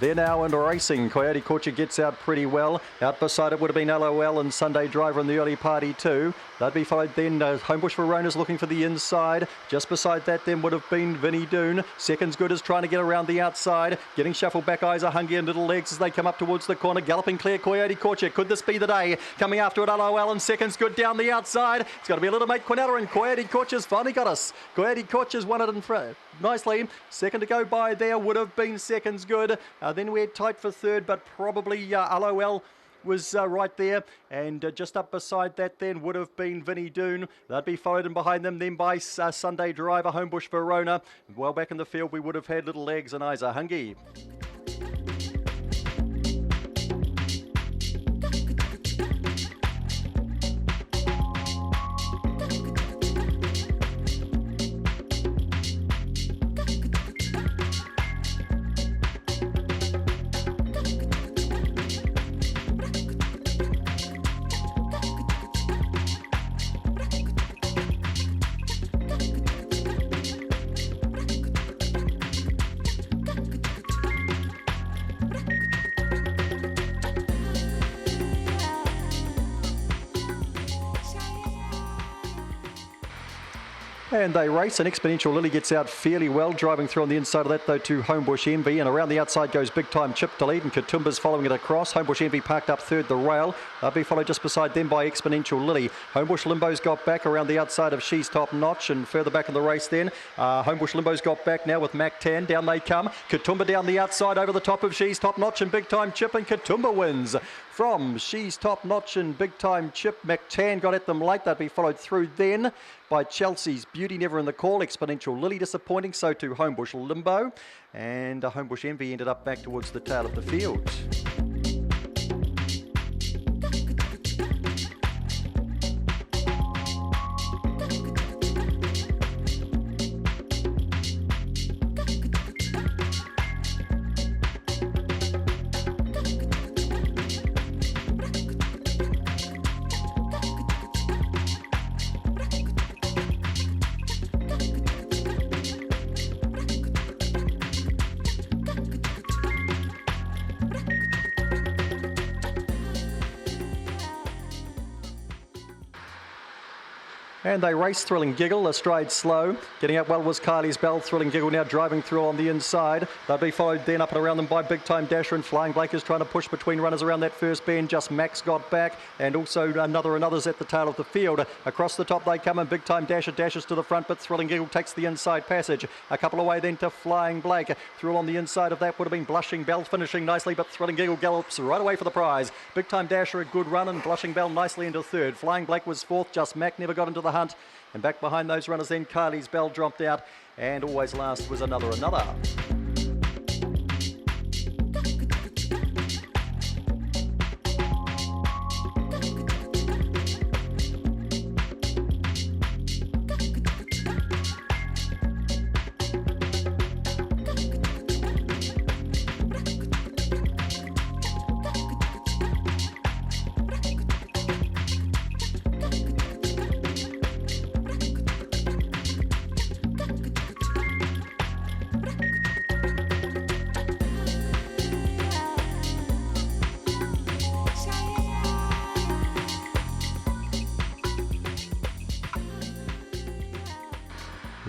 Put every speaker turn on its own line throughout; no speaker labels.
They're now into racing. Coyote Courtship gets out pretty well. Out beside it would have been LOL and Sunday Driver in the early party too. They'd be followed then. Homebush Verona's looking for the inside. Just beside that then would have been Vinnie Doon. Seconds Good is trying to get around the outside. Getting shuffled back, Eyes are hungry and Little Legs as they come up towards the corner. Galloping clear, Coyote Courtship. Could this be the day? Coming after it, LOL and Seconds Good down the outside. It's got to be a little mate Quinella, and Coyote Courtship's finally got us. Coyote Courtship's won it in front nicely. Second to go by there would have been Seconds Good. Then we're tight for third, but probably LOL was right there, and just up beside that then would have been Vinnie Doon. They'd be followed in behind them then by Sunday Driver, Homebush Verona. Well back in the field we would have had Little Legs and Eyes are hungry. And they race, and Exponential Lily gets out fairly well, driving through on the inside of that though to Homebush Envy, and around the outside goes Big Time Chip to lead, and Katoomba's following it across. Homebush Envy parked up third the rail. They'll be followed just beside them by Exponential Lily. Homebush Limbo's got back around the outside of She's Top Notch, and further back in the race then. Homebush Limbo's got back now with Mac Tan. Down they come. Katoomba down the outside over the top of She's Top Notch and Big Time Chip, and Katoomba wins. From She's Top Notch and Big Time Chip, McTan got at them late. They'd be followed through then by Chelsea's Beauty Never in the Call. Exponential Lily disappointing, so to Homebush Limbo. And Homebush Envy ended up back towards the tail of the field. And they race Thrilling Giggle, a stride slow. Getting out well was Kylie's Bell. Thrilling Giggle now driving through on the inside. They'll be followed then up and around them by Big Time Dasher, and Flying Blake is trying to push between runners around that first bend. Just Max got back, and also another's at the tail of the field. Across the top they come, and Big Time Dasher dashes to the front, but Thrilling Giggle takes the inside passage. A couple away then to Flying Blake. Through on the inside of that would have been Blushing Bell, finishing nicely, but Thrilling Giggle gallops right away for the prize. Big Time Dasher a good run, and Blushing Bell nicely into third. Flying Blake was fourth, Just Mac never got into the hunt. And back behind those runners then, Kylie's Bell dropped out, and always last was another.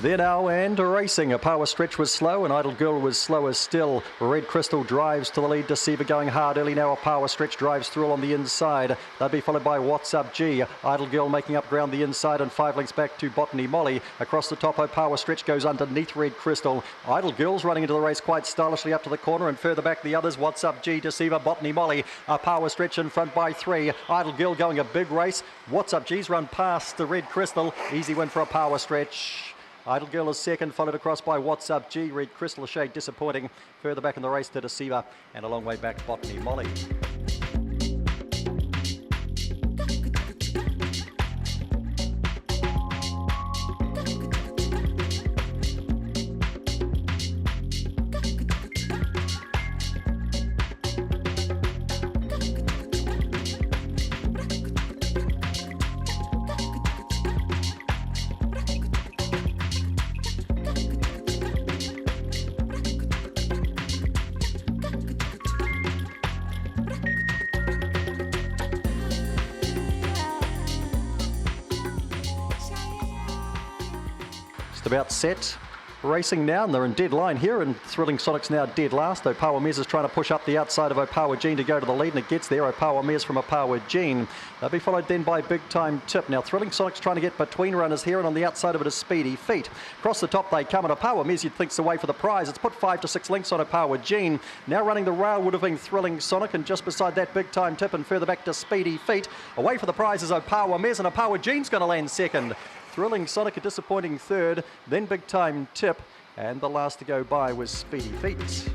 They're now and racing. A Power Stretch was slow, and Idle Girl was slower still. Red Crystal drives to the lead. Deceiver going hard early now. A Power Stretch drives through on the inside. They'll be followed by What's Up G. Idle Girl making up ground the inside, and 5 lengths back to Botany Molly. Across the top, A Power Stretch goes underneath Red Crystal. Idle Girl's running into the race quite stylishly up to the corner, and further back the others. What's Up G, Deceiver, Botany Molly. A Power Stretch in front by 3. Idle Girl going a big race. What's Up G's run past the Red Crystal. Easy win for A Power Stretch. Idle Girl is second, followed across by What's Up G. Red Crystal a shade disappointing. Further back in the race to Deceiver, and a long way back Botany Molly. about set. Racing now, and they're in dead line here, and Thrilling Sonic's now dead last. Opawa Mez is trying to push up the outside of Opawa Gene to go to the lead, and it gets there. Opawa Mez from Opawa Gene. They'll be followed then by Big Time Tip. Now Thrilling Sonic's trying to get between runners here, and on the outside of it is Speedy Feet. Across the top they come, and Opawa Mez you'd think's away for the prize. It's put 5 to 6 lengths on Opawa Gene. Now running the rail would have been Thrilling Sonic, and just beside that Big Time Tip, and further back to Speedy Feet. Away for the prize is Opawa Mez, and Opawa Gene's going to land second. Thrilling Sonic a disappointing third, then Big Time Tip. And the last to go by was Speedy Feet.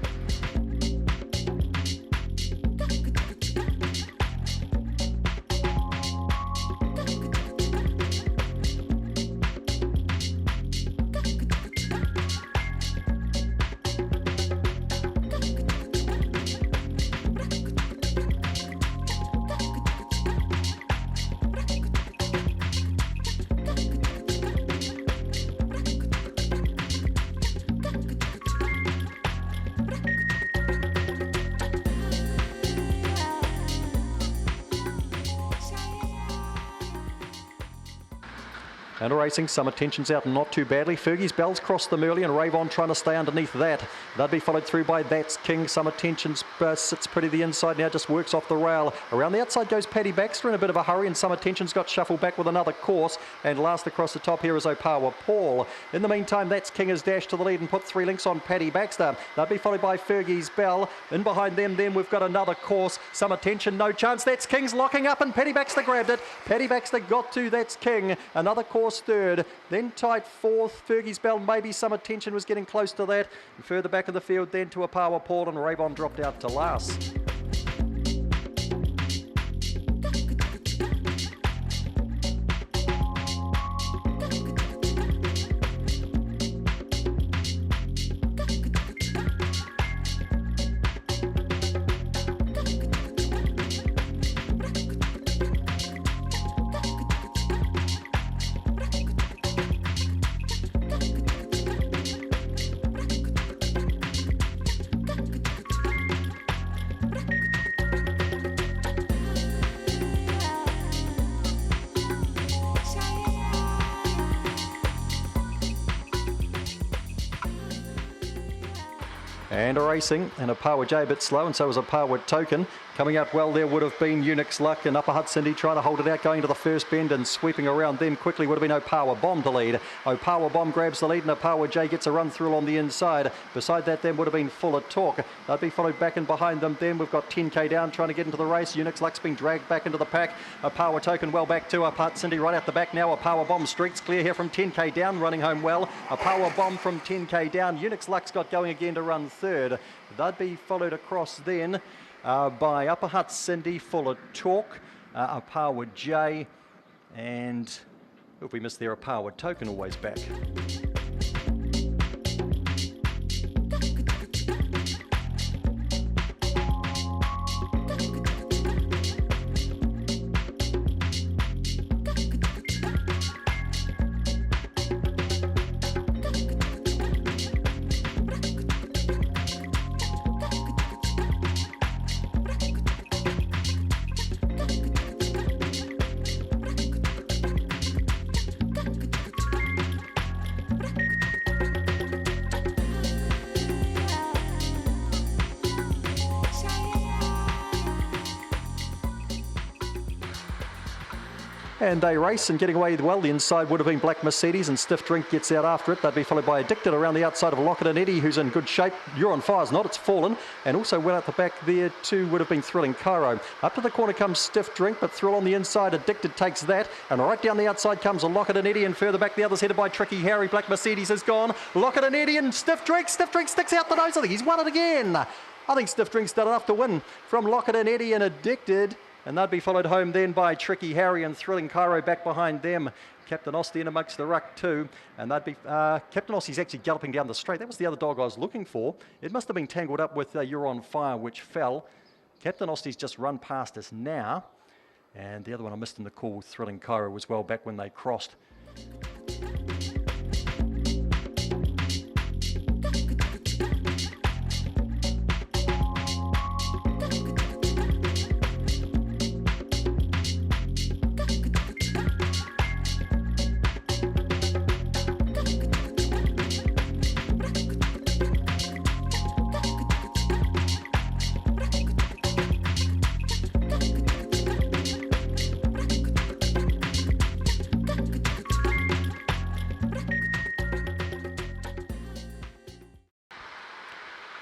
And racing, some attention's out not too badly. Fergie's Bell's crossed them early, and Ravon trying to stay underneath that. They'll be followed through by That's King. Some attention's sits pretty the inside now, just works off the rail. Around the outside goes Paddy Baxter in a bit of a hurry, and some attention's got shuffled back with another course. And last across the top here is Opawa Paul. In the meantime, That's King has dashed to the lead and put 3 lengths on Paddy Baxter. They'll be followed by Fergie's Bell. In behind them, then we've got another course. Some attention, no chance. That's King's locking up, and Paddy Baxter grabbed it. Paddy Baxter got to That's King. Another course third. Then tight fourth, Fergie's Bell, maybe some attention was getting close to that. And further back of the field then to Opawa Paul, and Ravon dropped out to last. And a racing, and Opawa J a bit slow, and so was Opawa Token. Coming out well there would have been Unix Luck, and Upper Hutt Cindy trying to hold it out, going to the first bend and sweeping around them quickly would have been Opawa Bomb to lead. Opawa Bomb grabs the lead, and Opawa J gets a run through on the inside. Beside that then would have been Fuller Talk. They'd be followed back and behind them then. We've got 10k down trying to get into the race. Unix Luck's been dragged back into the pack. Opawa Token well back to Upper Hutt Cindy right out the back now. Opawa Bomb streaks clear here from 10k down, running home well. Opawa Bomb from 10k down. Unix Luck's got going again to run third. They'd be followed across then by Upper Hutt Cindy, Fuller Talk, Opawa J, and if we missed there, Opawa Token always back. And they race, and getting away well the inside would have been Black Mercedes, and Stiff Drink gets out after it. They'd be followed by Addicted around the outside of Lockett and Eddie, who's in good shape. You're on Fire's not, it's fallen. And also well out the back there too would have been Thrilling Cairo. Up to the corner comes Stiff Drink, but Thrill on the inside. Addicted takes that, and right down the outside comes a Lockett and Eddie, and further back the others headed by Tricky Harry. Black Mercedes is gone. Lockett and Eddie and Stiff Drink. Stiff Drink sticks out the nose. I think he's won it again. I think Stiff Drink's done enough to win from Lockett and Eddie and Addicted. And they'd be followed home then by Tricky Harry and Thrilling Cairo back behind them. Captain Osty in amongst the ruck too. And they'd be, Captain Osty's actually galloping down the straight. That was the other dog I was looking for. It must have been tangled up with You're on Fire, which fell. Captain Osty's just run past us now. And the other one I missed in the call, Thrilling Cairo, was well back when they crossed.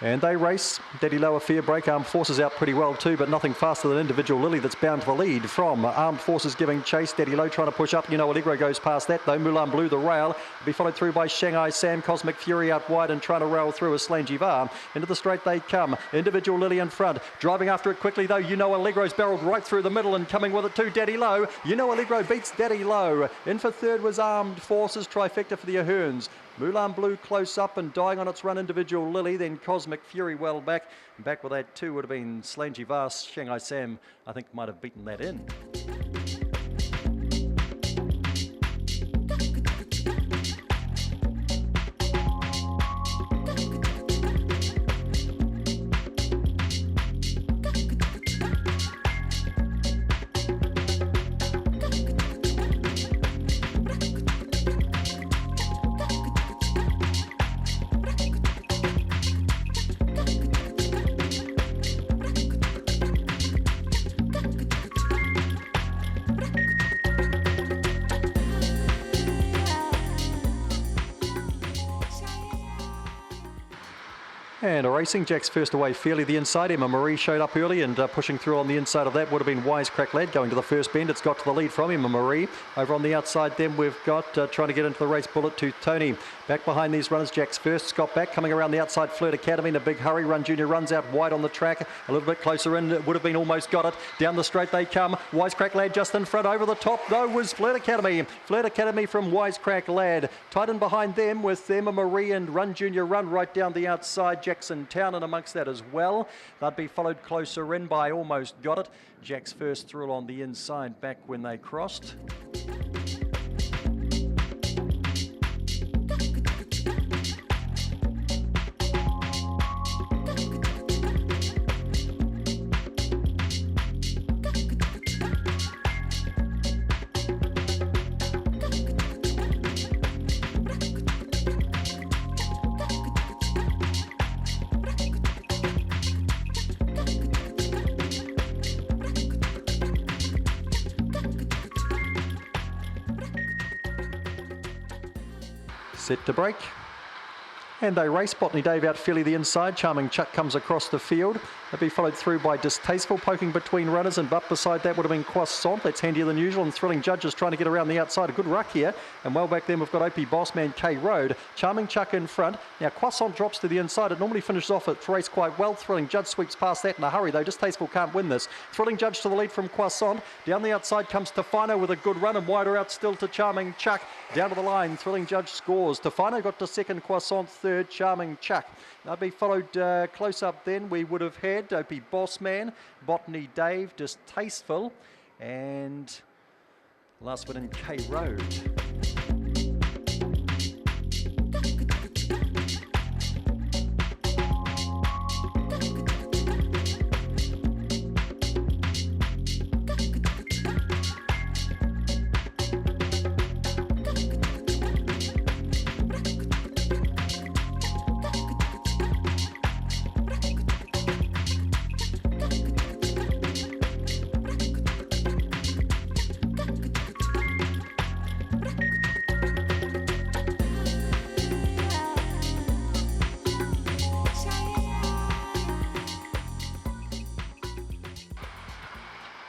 And they race. Daddy Low, a fair break. Armed Forces out pretty well too, but nothing faster than Individual Lily that's bound to the lead from Armed Forces giving chase. Daddy Low trying to push up. You know, Allegro goes past that though. Moulin Bleu, the rail, will be followed through by Shanghai Sam. Cosmic Fury out wide and trying to rail through a Slangy Var. Into the straight they come. Individual Lily in front. Driving after it quickly though. You know, Allegro's barreled right through the middle and coming with it too. Daddy Low. You know, Allegro beats Daddy Low. In for third was Armed Forces. Trifecta for the Aherns. Moulin Bleu close up and dying on its run, Individual Lily, then Cosmic Fury well back. Back with that too would have been Slangy Vast. Shanghai Sam, I think, might have beaten that in. And a racing, Jack's first away fairly the inside. Emma Marie showed up early and pushing through on the inside of that would have been Wisecrack Lad going to the first bend. It's got to the lead from Emma Marie. Over on the outside then we've got trying to get into the race Bullet to Tony. Back behind these runners, Jack's first. Scott back coming around the outside. Flirt Academy in a big hurry. Run Junior runs out wide on the track. A little bit closer in. It would have been almost got it. Down the straight they come. Wisecrack Lad just in front. Over the top though was Flirt Academy. Flirt Academy from Wisecrack Lad. Tight in behind them with Emma Marie and Run Junior run right down the outside. Jackson Town and amongst that as well. They'd be followed closer in by Almost Got It. Jack's first thrill on the inside back when they crossed. Set to break. And they race. Botany Dave out fairly the inside. Charming Chuck comes across the field. They'll be followed through by Distasteful poking between runners, and up beside that would have been Croissant. That's handier than usual, and Thrilling Judges trying to get around the outside. A good ruck here. And well back then we've got OP Bossman K Road. Charming Chuck in front. Now Croissant drops to the inside. It normally finishes off its race quite well. Thrilling Judge sweeps past that in a hurry though. Distasteful can't win this. Thrilling Judge to the lead from Croissant. Down the outside comes Tefano with a good run, and wider out still to Charming Chuck. Down to the line, Thrilling Judge scores. Tefano got to second, Croissant third, Charming Chuck. They'll be followed close up then. We would have had Opie Bossman, Botany Dave, Distasteful, and last one in K Road.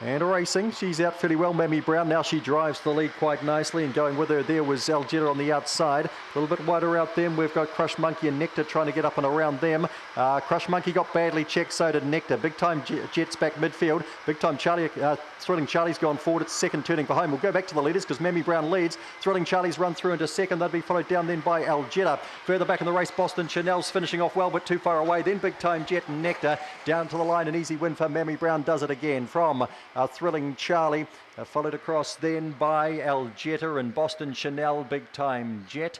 And a racing, she's out fairly well, Mammy Brown. Now she drives the lead quite nicely, and going with her there was Algeta on the outside. A little bit wider out them, we've got Crush Monkey and Nectar trying to get up and around them. Crush Monkey got badly checked, so did Nectar. Big Time Jets back midfield. Big Time Charlie, Thrilling Charlie's gone forward. It's second, turning for home. We'll go back to the leaders because Mammy Brown leads. Thrilling Charlie's run through into second. They'll be followed down then by Algeta. Further back in the race, Boston Chanel's finishing off well, but too far away. Then Big Time Jet and Nectar down to the line. An easy win for Mammy Brown, does it again from Thrilling Charlie. Followed across then by Algeta and Boston Chanel, Big Time Jet.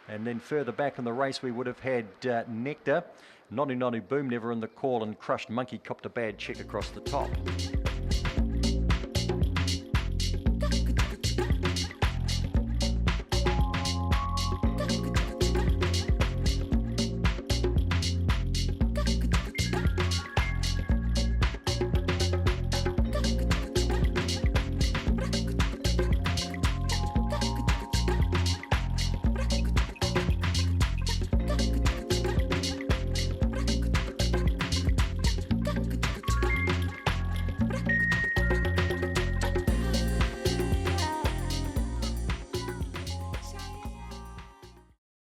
And then further back in the race we would have had Nectar. Nonu Nonu Boom never in the call, and Crushed Monkey copped a bad check across the top.